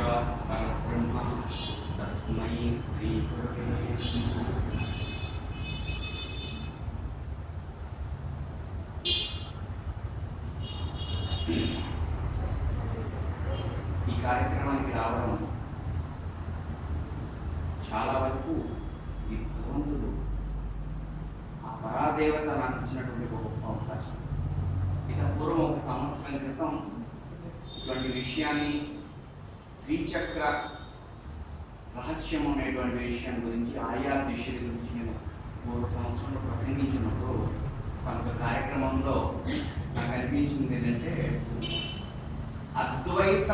సాక్షాత్ పరబ్రహ్మ తస్మై శ్రీ గురవే నమః. ఈ కార్యక్రమానికి రావడం చాలా వరకు ఈ భగవంతుడు ఆ పరాదేవత నాకు ఇచ్చినటువంటి ఒక గొప్ప అవకాశం. ఇక పూర్వం ఒక సంవత్సరం క్రితం ఇటువంటి విషయాన్ని శ్రీచక్ర రహస్యం అనేటువంటి విషయం గురించి ఆయా దిశల గురించి నేను ఒక సంవత్సరంలో ప్రసంగించినప్పుడు ఒక కార్యక్రమంలో నాకు అనిపించింది ఏంటంటే అద్వైత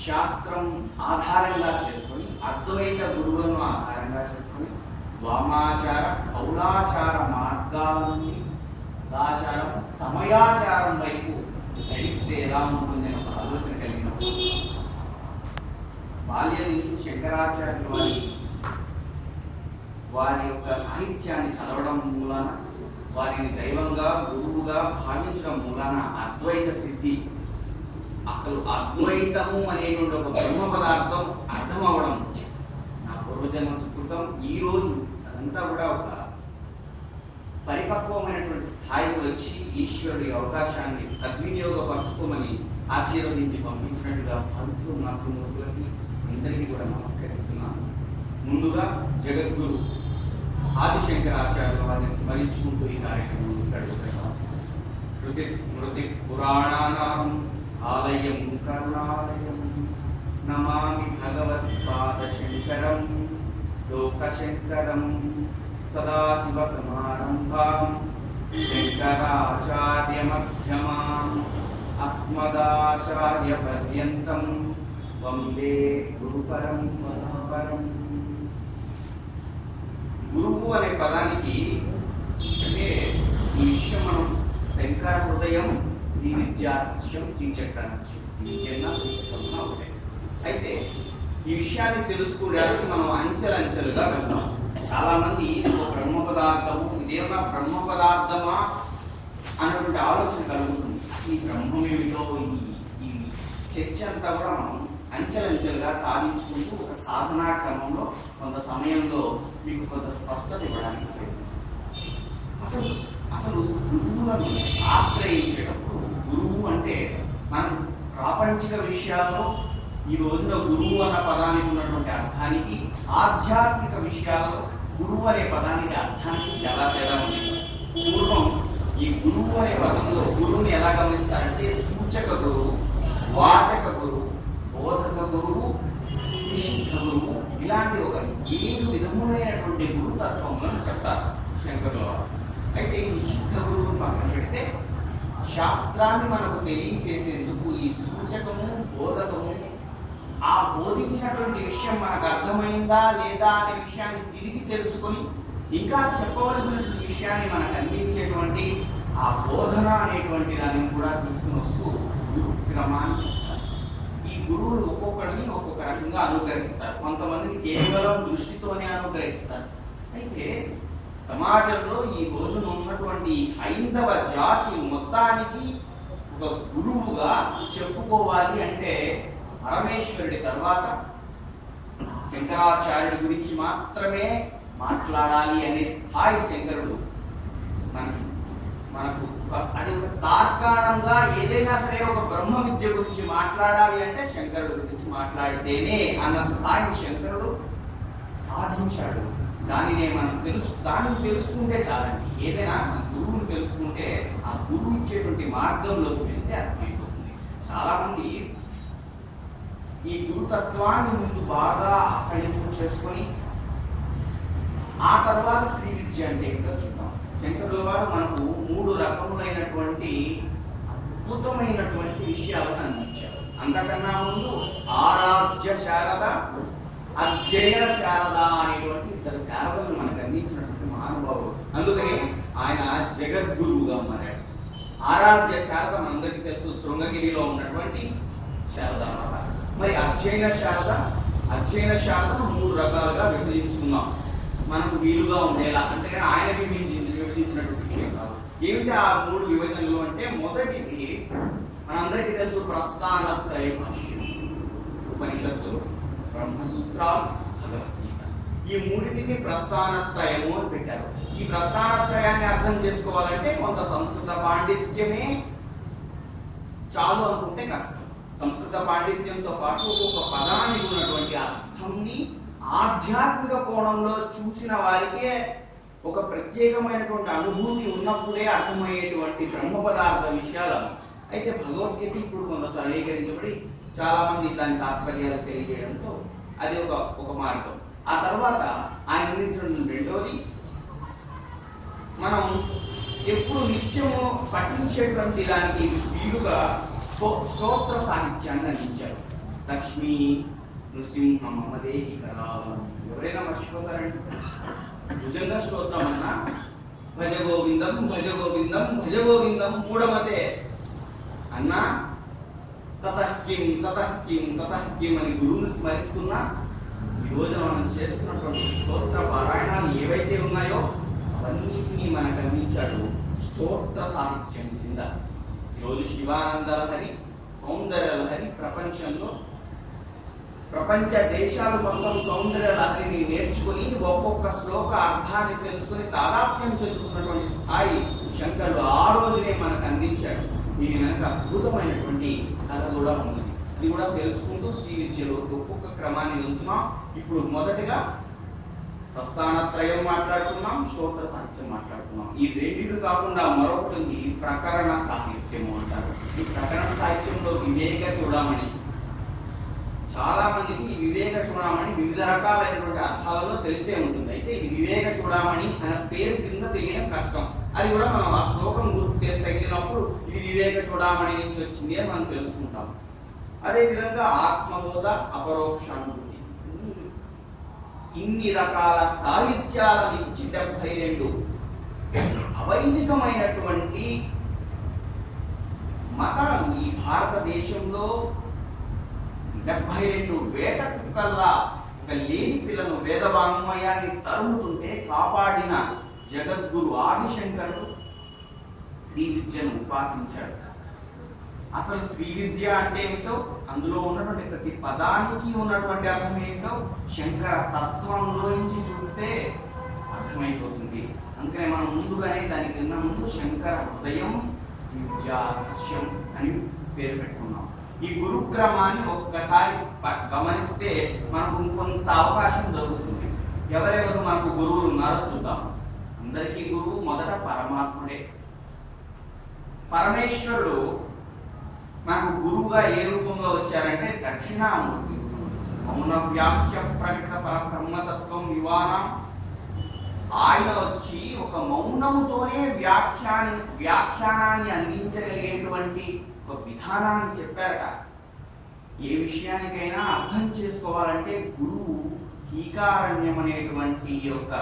శాస్త్రం ఆధారంగా చేసుకొని అద్వైత గురువులను ఆధారంగా చేసుకొని వామాచార కౌలాచార మార్గాల నుండి సదాచారం సమయాచారం వైపు నడిస్తే ఎలా ఉంటుంది అని ఒక ఆలోచన కలిగినప్పుడు బాల్యం నుంచి శంకరాచార్యులు వారి యొక్క సాహిత్యాన్ని చదవడం మూలాన వారిని దైవంగా గురువుగా భావించడం మూలాన అద్వైత సిద్ధి అసలు అద్వైతము అనేటువంటి ఒక బ్రహ్మ పదార్థం అర్థం అవడం నా పూర్వజన్మ సుకృతం. ఈ రోజు అదంతా కూడా ఒక పరిపక్వమైనటువంటి స్థాయికి వచ్చి ఈశ్వరుడి అవకాశాన్ని సద్వినియోగపరచుకోమని ఆశీర్వదించి పంపించినట్టుగా భావిస్తూ మాతృమూర్తులకి అందరికీ కూడా నమస్కరిస్తున్నాను. ముందుగా జగద్గురు ఆదిశంకరాచార్యుల వారిని స్మరించుకుంటూ ఈ కార్యక్రమం గడుపుతున్నాం. శృతి స్మృతి పురాణానాం ఆలయం కరుణాలయం నమామి భగవత్పాదశంకరం లోకశంకరం సదాశివ సమారంభాం శంకరాచార్యమధ్యమాం అస్మదాచార్య పర్యంతం వందే గురుపరం పరాపరం. గురువు అనే పదానికి అంటే ఈ విషయం మనం శంకర హృదయం శ్రీ విద్యార్హస్యం శ్రీచక్రహస్యం శ్రీచక్రం ఒకటే. అయితే ఈ విషయాన్ని తెలుసుకోవడానికి మనం అంచెలంచెలుగా వెళ్దాం. చాలా మంది ఒక బ్రహ్మ పదార్థము ఇదేమన్నా బ్రహ్మ పదార్థమా అన్నటువంటి ఆలోచన కలుగుతుంది. ఈ బ్రహ్మం ఏమిటో ఈ చర్చ అంతా కూడా మనం అంచెలంచెలుగా సాధించుకుంటూ ఒక సాధనా క్రమంలో కొంత సమయంలో మీకు కొంత స్పష్టత ఇవ్వడానికి ప్రయత్నిస్తాం. అసలు గురువులను ఆశ్రయించేటప్పుడు గురువు అంటే మనం ప్రాపంచిక విషయాల్లో ఈ రోజున గురువు అన్న పదానికి ఉన్నటువంటి అర్థానికి ఆధ్యాత్మిక విషయాల్లో గురువు అనే పదానికి అర్థానికి చాలా తేడా ఉంది. పూర్వం ఈ గురువు అనే పదంలో గురువుని ఎలా గమనిస్తారంటే సూచక గురువు, వాచక గురువు, బోధక గురువు, నిషిద్ధ గురువు ఇలాంటి ఒక 7 విధములైనటువంటి గురుతత్వములను చెప్తారు శంకరుల వారు. అయితే ఈ నిషిద్ధ గురువును పక్కన పెడితే శాస్త్రాన్ని మనకు తెలియచేసేందుకు ఈ సూచకము బోధకము ఆ బోధించినటువంటి విషయం మనకు అర్థమైందా లేదా అనే విషయాన్ని తిరిగి తెలుసుకొని ఇంకా చెప్పవలసినటువంటి విషయాన్ని మనకు అందించేటువంటి ఆ బోధన అనేటువంటి దాన్ని కూడా తీసుకుని వస్తూ గురు క్రమాన్ని చెప్తారు. ఈ గురువులు ఒక్కొక్కరిని ఒక్కొక్క రకంగా అనుగ్రహిస్తారు. కొంతమందిని కేవలం దృష్టితోనే అనుగ్రహిస్తారు. అయితే సమాజంలో ఈ రోజున ఉన్నటువంటి హైందవ జాతి మొత్తానికి ఒక గురువుగా చెప్పుకోవాలి అంటే పరమేశ్వరుడి తర్వాత శంకరాచార్యుడి గురించి మాత్రమే మాట్లాడాలి అనే స్థాయి శంకరుడు మనకు అది ఒక తార్కాణంగా ఏదైనా సరే ఒక బ్రహ్మ విద్య గురించి మాట్లాడాలి అంటే శంకరుడు గురించి మాట్లాడితేనే అన్న స్థాయిని శంకరుడు సాధించాడు. దానిని తెలుసుకుంటే చాలండి. ఏదైనా గురువుని తెలుసుకుంటే ఆ గురువు ఇచ్చేటువంటి మార్గంలోకి వెళ్తే అర్థమైపోతుంది. చాలా మంది ఈ గురుతత్వాన్ని ముందు బాగా అక్కడింపు చేసుకొని ఆ తర్వాత శ్రీ విద్య అంటే ఇంకా చూద్దాం. శంకరుల వారు మనకు 3 రకములైనటువంటి అద్భుతమైనటువంటి విషయాలను అందించారు. అంతకన్నా ముందు ఆరాధ్య శారద, అధ్యయన శారద అనేటువంటి 2 శారదలను మనకు అందించినటువంటి మహానుభావుడు. అందుకని ఆయన జగద్గురువుగా మారాడు. ఆరాధ్య శారద మనందరికీ తెలుసు, శృంగగిరిలో ఉన్నటువంటి శారద. మరి అధ్యయన శారద 3 రకాలుగా విభజించుకున్నాం మనకు వీలుగా ఉండేలా. అంతేగాని ఆయన విభజించినటువంటి విషయం కాదు. ఏమిటి ఆ 3 విభజనలు అంటే మొదటిది మనందరికీ తెలుసు ప్రస్థానత్రయ భాష్యం. ఉపనిషత్తులు, బ్రహ్మసూత్రాలు, భగవద్గీత, ఈ మూడింటిని ప్రస్థానత్రయము అని పెట్టారు. ఈ ప్రస్థానత్రయాన్ని అర్థం చేసుకోవాలంటే కొంత సంస్కృత పాండిత్యమే చాలు అనుకుంటే కష్టం. సంస్కృత పాండిత్యంతో పాటు ఒక్కొక్క పదానికి ఉన్నటువంటి అర్థంని ఆధ్యాత్మిక కోణంలో చూసిన వారికే ఒక ప్రత్యేకమైనటువంటి అనుభూతి ఉన్నప్పుడే అర్థమయ్యేటువంటి బ్రహ్మ పదార్థ విషయాలు. అయితే భగవద్గీత ఇప్పుడు కొంత సరళీకరించబడి చాలా మంది దాని తాత్పర్యాలు తెలియజేయడంతో అది ఒక మార్గం. ఆ తర్వాత ఆయన అందించడం రెండోది, మనం ఎప్పుడు నిత్యము పఠించేటువంటి దానికి వీలుగా స్తోత్ర సాహిత్యాన్ని అందించారు. లక్ష్మీ నృసింహ మమదేహి కరావలం, ఎవరైనా మర్చిపోతారండి? భుజంగ స్తోత్రం అన్నా భజ గోవిందం భజ గోవిందం భజ గోవిందం మూఢమతే అన్నా తతఃకిం తతఃకిం తతఃకిం అని గురువుని స్మరిస్తున్నా ఈరోజు మనం చేస్తున్నటువంటి స్తోత్ర పారాయణాలు ఏవైతే ఉన్నాయో అవన్నిటినీ మనకు అందించాడు స్తోత్ర సాహిత్యం కింద. ఈరోజు శివానంద లహరి, సౌందర్య లహరి ప్రపంచంలో ప్రపంచ దేశాలు మొత్తం సౌందర్య లహరిని నేర్చుకుని ఒక్కొక్క శ్లోక అర్థాన్ని తెలుసుకుని తాదాత్మ్యం చెందుతున్నటువంటి స్థాయి శంకరుడు ఆ రోజునే మనకు అందించాడు. దీని వెనక అద్భుతమైనటువంటి కథ కూడా ఉంది. ఇది కూడా తెలుసుకుంటూ శ్రీ విద్యలో ఒక్కొక్క క్రమాన్ని వెళ్తున్నాం. ఇప్పుడు మొదటగా ప్రస్థానత్రయం మాట్లాడుతున్నాం, స్తోత్ర సాహిత్యం మాట్లాడుతున్నాం. ఈ రెండింటి కాకుండా మరొకటి ఉంది, ప్రకరణ సాహిత్యము అంటారు. ఈ ప్రకరణ సాహిత్యంలో వివేక చూడమని, చాలా మందికి ఈ వివేక చూడమని వివిధ రకాలైనటువంటి అర్థాలలో తెలిసే ఉంటుంది. అయితే ఈ వివేక చూడమని అనే పేరు కింద తెలియడం కష్టం. అది కూడా మనం ఆ శ్లోకం గుర్తు తగిలినప్పుడు ఇది వివేక చూడమని నుంచి వచ్చింది అని మనం తెలుసుకుంటాం. అదేవిధంగా ఆత్మబోధ, అపరోక్షానుభూతి, ఇన్ని రకాల సాహిత్యాల నుంచి 72 అవైదికమైనటువంటి మతాలు ఈ భారతదేశంలో 72 వేట కుక్కల్లా ఒక లేని పిల్లను వేదవాంగ్మయాన్ని తరుముతుంటే కాపాడిన జగద్గురు ఆదిశంకరుడు శ్రీ విద్యను ఉపాసించాడు. అసలు శ్రీ విద్య అంటే ఏమిటో, అందులో ఉన్నటువంటి ప్రతి పదానికి ఉన్నటువంటి అర్థం ఏమిటో శంకర తత్వంలో నుంచి చూస్తే అర్థమైపోతుంది. అందుకనే మనం ముందుగానే దానికి విన్న ముందు శంకర హృదయం విద్యారహస్యం అని పేరు పెట్టుకున్నాం. ఈ గురుక్రమాన్ని ఒక్కసారి గమనిస్తే మనకు కొంత అవకాశం దొరుకుతుంది. ఎవరెవరు మనకు గురువులు ఉన్నారో చూద్దాం. అందరికీ గురువు మొదట పరమాత్ముడే. పరమేశ్వరుడు మనకు గురువుగా ఏ రూపంలో వచ్చారంటే దక్షిణామూర్తి. మౌన వ్యాఖ్య ప్రకట పరబ్రహ్మతత్వం వివానం. ఆయన వచ్చి ఒక మౌనముతోనే వ్యాఖ్యానాన్ని అందించగలిగేటువంటి ఒక విధానాన్ని చెప్పారట. ఏ విషయానికైనా అర్థం చేసుకోవాలంటే గురువు కీకారణ్యం అనేటువంటి యొక్క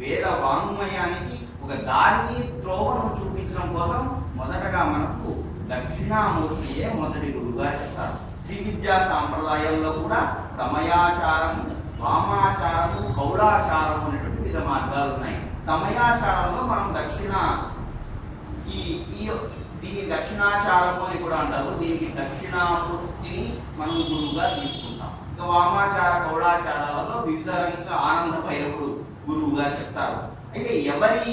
వేద వాంగ్మయానికి ఒక దారిని త్రోవను చూపించడం కోసం మొదటగా మనకు దక్షిణామూర్తియే మొదటి గురువుగా చెప్తారు. శ్రీ విద్యా సాంప్రదాయంలో కూడా సమయాచారము, వామాచారము, గౌడాచారము అనేటువంటి వివిధ మార్గాలు ఉన్నాయి. సమయాచారంలో మనం దీన్ని దక్షిణాచారము అని కూడా అంటారు. దీనికి దక్షిణామూర్తిని మనం గురువుగా తీసుకుంటాం. ఇంకా వామాచార, గౌడాచారాలలో వివిధ ఇంకా ఆనంద భైరవుడు గురువుగా చెప్తారు. అయితే ఎవరి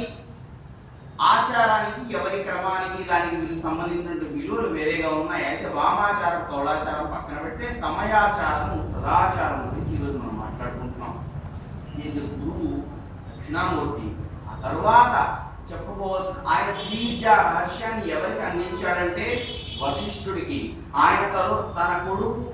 ఆచారానికి, ఎవరి క్రమానికి దానికి సంబంధించిన విలువలు వేరేగా ఉన్నాయి. అయితే వామాచారం, గౌడాచారం పక్కన పెడితే సమయాచారం, సదాచారం గురించి ఈరోజు మనం మాట్లాడుకుంటున్నాం. దీనికి గురువు దక్షిణామూర్తి. ఆ తరువాత చెప్పుకోవాల్సిన ఆయన శ్రీ విద్యా రహస్యాన్ని ఎవరికి అందించాడంటే వశిష్ఠుడికి. ఆయన తన కొడుకు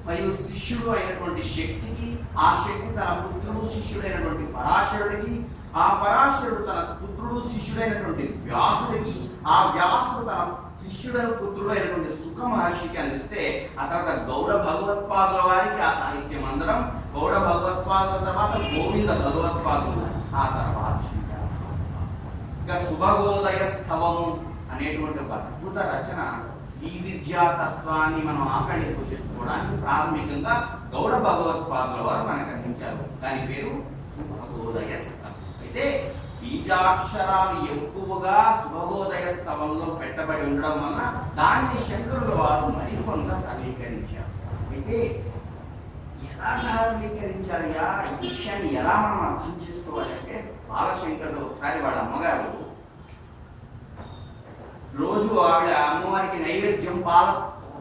మరియు శిష్యుడు అయినటువంటి శక్తికి, ఆ శక్తి తన పుత్రుడు శిష్యుడైనటువంటి పరాశరుడికి, ఆ పరాశరుడు తన పుత్రుడు శిష్యుడైనటువంటి వ్యాసుడికి, ఆ వ్యాసుడు తన శిష్యుడు పుత్రుడు అయినటువంటి సుఖ మహర్షికి అందిస్తే, ఆ తర్వాత గౌడ భగవత్పాదుల వారికి ఆ సాహిత్యం అందడం, గౌడ భగవత్పాదుల తర్వాత గోవింద భగవత్పాదులు, ఆ తర్వాత ఇక శుభగోదయ స్తవము అనేటువంటి ఒక అద్భుత రచన శ్రీ విద్యా తత్వాన్ని మనం ఆకళింపు చేసుకోవడానికి ప్రాథమికంగా గౌడ భగవత్పాదుల వారు మనకు అందించారు. దాని పేరు శుభగోదయ స్తవం. అయితే బీజాక్షరాలు ఎక్కువగా శుభగోదయ స్తవంలో పెట్టబడి ఉండడం వల్ల దానిని శంకరుల వారు మరికొంత సరళీకరించారు. అయితే ఎలా సాధారణీకరించారయ్యా ఈ విషయాన్ని ఎలా మనం అర్థం చేసుకోవాలి అంటే, బాలశంకరుడు ఒకసారి వాళ్ళ అమ్మగారు రోజు ఆవిడ అమ్మవారికి నైవేద్యం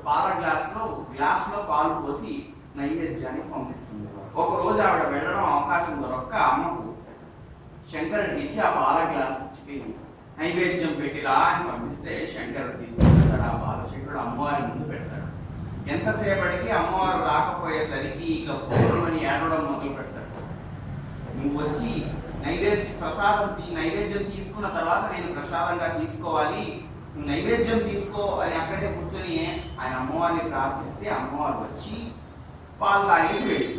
పాల గ్లాసులో పాలు పోసి నైవేద్యాన్ని పంపిస్తుంది. ఒక రోజు ఆవిడ వెళ్ళడం అవకాశం దొరక్క అమ్మకు శంకరుడికి ఇచ్చి ఆ పాల గ్లాస్ ఇచ్చి నైవేద్యం పెట్టిరా అని పంపిస్తే శంకరుడు తీసుకుంటాడు. ఆ బాలశంకరుడు అమ్మవారి ముందు పెడతాడు. ఎంతసేపటికి అమ్మవారు రాకపోయేసరికి ఇక పూర్వమని ఏడవడం మొదలు పెడతాడు. నువ్వు వచ్చి నైవేద్యం తీసుకున్న తర్వాత నేను ప్రసాదంగా తీసుకోవాలి, నువ్వు నైవేద్యం తీసుకో అని అక్కడే కూర్చొని ఆయన అమ్మవారిని ప్రార్థిస్తే అమ్మవారు వచ్చి పాలు తాగేసి వెళ్ళి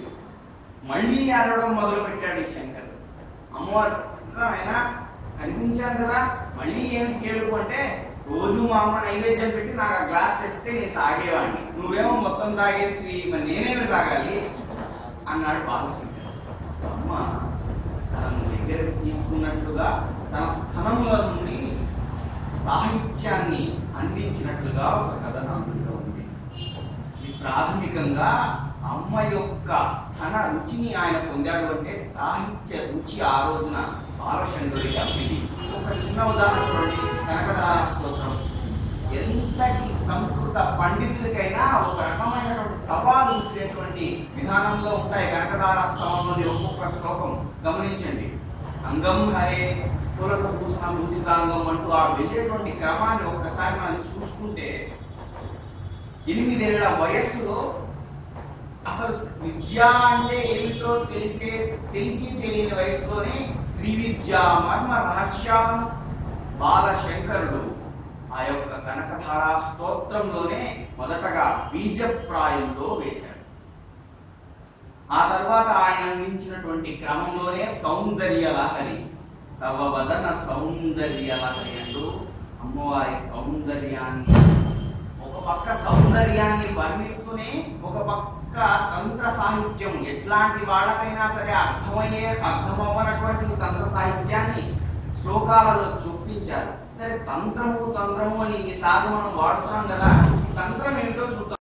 మళ్ళీ ఏడవడం మొదలు పెట్టాడు శంకరుడు. అమ్మవారు ఆయన కనిపించాను కదా, మళ్ళీ ఏమిటి ఏడుపు అంటే, రోజు మా అమ్మ నైవేద్యం పెట్టి నాకు ఆ గ్లాస్ తెస్తే నేను తాగేవాడిని, నువ్వేమో మొత్తం తాగేసి మరి నేనేమి తాగాలి అన్నాడు బాలశంకరుడు. అమ్మ తనను దగ్గరికి తీసుకున్నట్లుగా తన స్థనంలో నుండి సాహిత్యాన్ని అందించినట్లుగా ఒక కథ అందులో ఉంది. ఇది ప్రాథమికంగా అమ్మ యొక్క స్థన రుచిని ఆయన పొందాడు అంటే సాహిత్య రుచి ఆ రోజున బాలశంకరుడికి అబ్బింది. ఒక చిన్న ఉదాహరణ చూడండి, కనకధార స్తోత్రం. ఎంతటి సంస్కృత పండితులకైనా ఒక రకమైనటువంటి సవాలు విసిరేటువంటి విధానంలో ఉంటాయి కనకధార స్తవంలోని ఒక్కొక్క శ్లోకం. గమనించండి, అంగం హరే పులక భూషణ భూషితాంగం అంటూ ఆ వెళ్ళేటువంటి క్రమాన్ని ఒక్కసారి మనం చూసుకుంటే 8 ఏళ్ల వయస్సులో అసలు విద్య అంటే ఏమిటో తెలిసి తెలియని వయసులోనే శ్రీ విద్య మర్మ రహస్యాలను బాలశంకరుడు ఆ యొక్క కనకధారా స్తోత్రంలోనే మొదటగా బీజప్రాయంలో వేశాడు. ఆ తర్వాత ఆయన అందించినటువంటి క్రమంలోనే సౌందర్య లహరి, తవ వదన సౌందర్య లహరి అంటూ అమ్మవారి సౌందర్యాన్ని ఒక పక్క సౌందర్యాన్ని వర్ణిస్తూనే ఒక పక్క తంత్ర సాహిత్యం, ఎట్లాంటి వాళ్ళకైనా సరే అర్థమవ్వనటువంటి తంత్ర సాహిత్యాన్ని శ్లోకాలలో చూపించారు. సరే తంత్రము అని ఈసారి మనం వాడుతున్నాం కదా, తంత్రం ఏమిటో చూద్దాం.